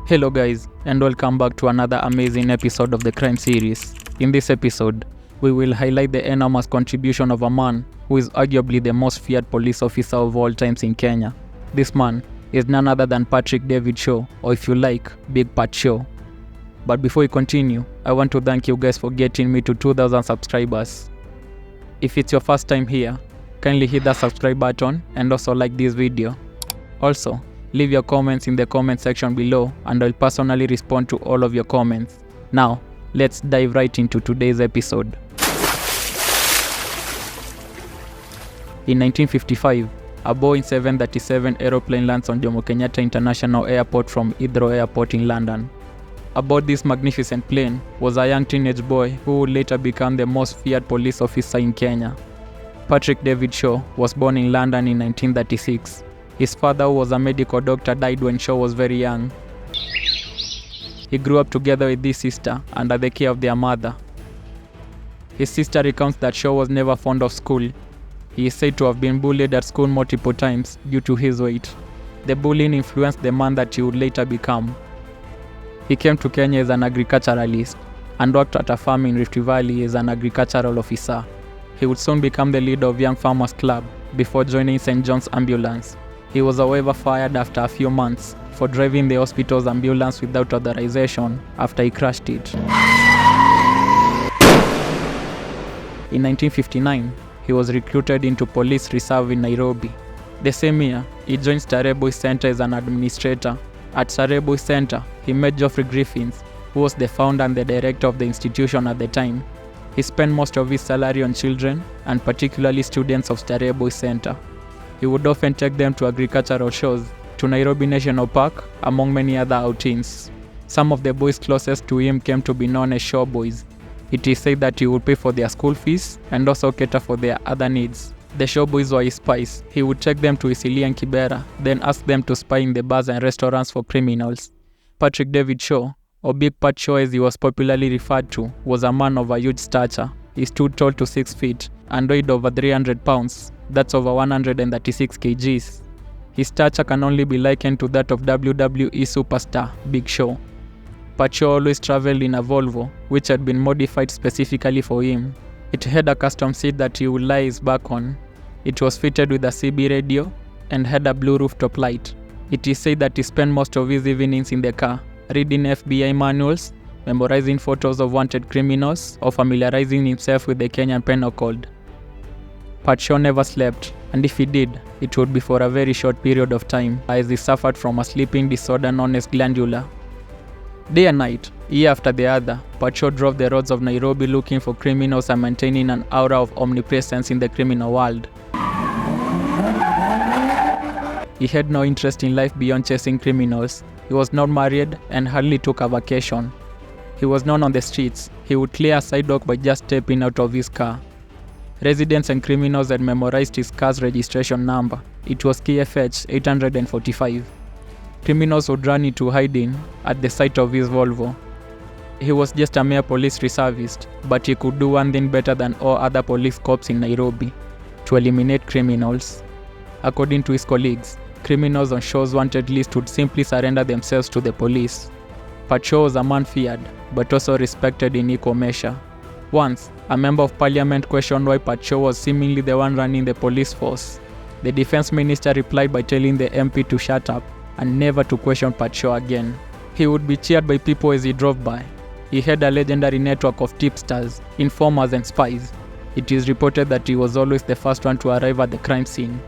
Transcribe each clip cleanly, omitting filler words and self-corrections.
Hello guys, and welcome back to another amazing episode of the crime series. In this episode, we will highlight the enormous contribution of a man who is arguably the most feared police officer of all times in Kenya. This man is none other than Patrick David Shaw, or if you like, Big Pat Shaw. But before we continue, I want to thank you guys for getting me to 2,000 subscribers. If it's your first time here, kindly hit the subscribe button and also like this video. Also, leave your comments in the comment section below and I'll personally respond to all of your comments. Now, let's dive right into today's episode. In 1955, a Boeing 737 aeroplane lands on Jomo Kenyatta International Airport from Heathrow Airport in London. Aboard this magnificent plane was a young teenage boy who would later become the most feared police officer in Kenya. Patrick David Shaw was born in London in 1936. His father, who was a medical doctor, died when Shaw was very young. He grew up together with his sister under the care of their mother. His sister recounts that Shaw was never fond of school. He is said to have been bullied at school multiple times due to his weight. The bullying influenced the man that he would later become. He came to Kenya as an agriculturalist and worked at a farm in Rift Valley as an agricultural officer. He would soon become the leader of Young Farmers Club before joining St. John's Ambulance. He was however fired after a few months for driving the hospital's ambulance without authorization after he crashed it. In 1959, he was recruited into police reserve in Nairobi. The same year, he joined Starehe Center as an administrator. At Starehe Center, he met Geoffrey Griffiths, who was the founder and the director of the institution at the time. He spent most of his salary on children, and particularly students of Starehe Center. He would often take them to agricultural shows, to Nairobi National Park, among many other outings. Some of the boys closest to him came to be known as Shaw Boys. It is said that he would pay for their school fees and also cater for their other needs. The Shaw Boys were his spies. He would take them to Isili and Kibera, then ask them to spy in the bars and restaurants for criminals. Patrick David Shaw, or Big Pat Shaw as he was popularly referred to, was a man of a huge stature. He stood tall to 6 feet and weighed over 300 pounds. That's over 136 kgs. His stature can only be likened to that of WWE superstar Big Show. Pat Shaw always traveled in a Volvo, which had been modified specifically for him. It had a custom seat that he would lie his back on. It was fitted with a CB radio and had a blue rooftop light. It is said that he spent most of his evenings in the car, reading FBI manuals, memorizing photos of wanted criminals, or familiarizing himself with the Kenyan penal code. Pat Shaw never slept, and if he did, it would be for a very short period of time, as he suffered from a sleeping disorder known as glandular. Day and night, year after the other, Pat Shaw drove the roads of Nairobi looking for criminals and maintaining an aura of omnipresence in the criminal world. He had no interest in life beyond chasing criminals. He was not married and hardly took a vacation. He was known on the streets. He would clear a sidewalk by just stepping out of his car. Residents and criminals had memorized his car's registration number. It was KFH 845. Criminals would run into hiding at the sight of his Volvo. He was just a mere police reservist, but he could do one thing better than all other police cops in Nairobi: to eliminate criminals. According to his colleagues, criminals on Shaw's wanted list would simply surrender themselves to the police. Pat Shaw was a man feared, but also respected in equal measure. Once, a member of parliament questioned why Pat Shaw was seemingly the one running the police force. The defense minister replied by telling the MP to shut up and never to question Pat Shaw again. He would be cheered by people as he drove by. He had a legendary network of tipsters, informers and spies. It is reported that he was always the first one to arrive at the crime scene.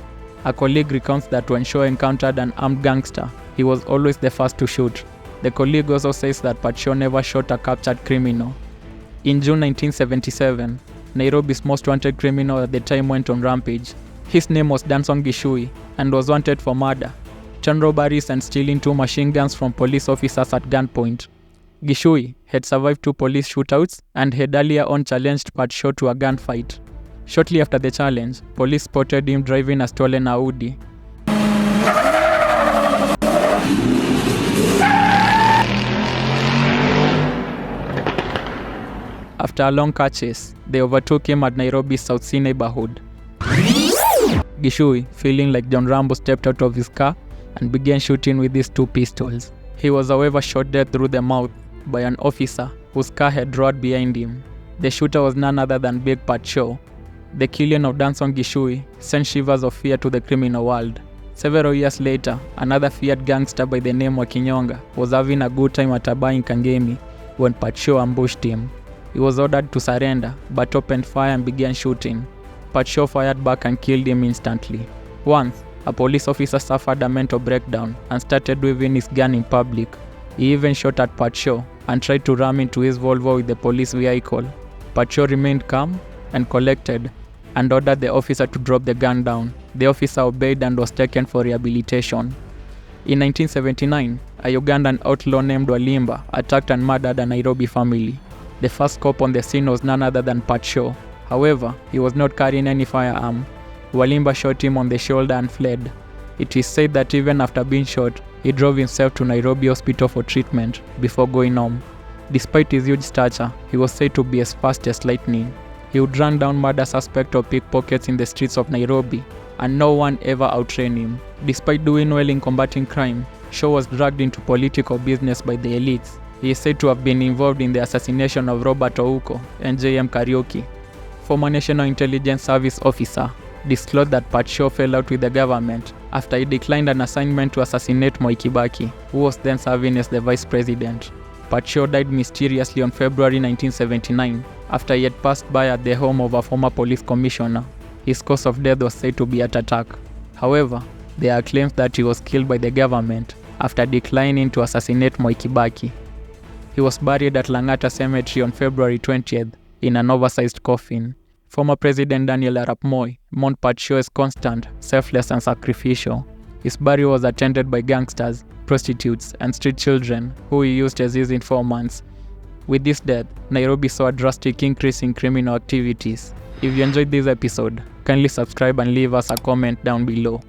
A colleague recounts that when Shaw encountered an armed gangster, he was always the first to shoot. The colleague also says that Pat Shaw never shot a captured criminal. In June 1977, Nairobi's most wanted criminal at the time went on rampage. His name was Danson Gishui and was wanted for murder, chain robberies and stealing 2 machine guns from police officers at gunpoint. Gishui had survived 2 police shootouts and had earlier on challenged Pat Shaw to a gunfight. Shortly after the challenge, police spotted him driving a stolen Audi. After a long car chase, they overtook him at Nairobi's South Sea neighborhood. Gishui, feeling like John Rambo, stepped out of his car and began shooting with his 2 pistols. He was however shot dead through the mouth by an officer whose car had roared behind him. The shooter was none other than Big Pat Shaw. The killing of Danson Gishui sent shivers of fear to the criminal world. Several years later, another feared gangster by the name of Kinyonga was having a good time at a bar in Kangemi when Pat Shaw ambushed him. He was ordered to surrender, but opened fire and began shooting. Pat Shaw fired back and killed him instantly. Once, a police officer suffered a mental breakdown and started waving his gun in public. He even shot at Pat Shaw and tried to ram into his Volvo with the police vehicle. Pat Shaw remained calm and collected and ordered the officer to drop the gun down. The officer obeyed and was taken for rehabilitation. In 1979, a Ugandan outlaw named Walimba attacked and murdered a Nairobi family. The first cop on the scene was none other than Pat Shaw. However, he was not carrying any firearm. Walimba shot him on the shoulder and fled. It is said that even after being shot, he drove himself to Nairobi Hospital for treatment before going home. Despite his huge stature, he was said to be as fast as lightning. He would run down murder suspects or pickpockets in the streets of Nairobi, and no one ever outran him. Despite doing well in combating crime, Shaw was dragged into political business by the elites. He is said to have been involved in the assassination of Robert Ouko and J.M. Kariuki. Former National Intelligence Service officer disclosed that Pat Shaw fell out with the government after he declined an assignment to assassinate Moi Kibaki, who was then serving as the vice president. Pat Shaw died mysteriously on February 1979 after he had passed by at the home of a former police commissioner. His cause of death was said to be heart attack. However, there are claims that he was killed by the government after declining to assassinate Moi Kibaki. He was buried at Langata Cemetery on February 20th in an oversized coffin. Former President Daniel Arap Moi mourned Pat Shaw as constant, selfless and sacrificial. His burial was attended by gangsters, prostitutes and street children who he used as his informants. With this death, Nairobi saw a drastic increase in criminal activities. If you enjoyed this episode, kindly subscribe and leave us a comment down below.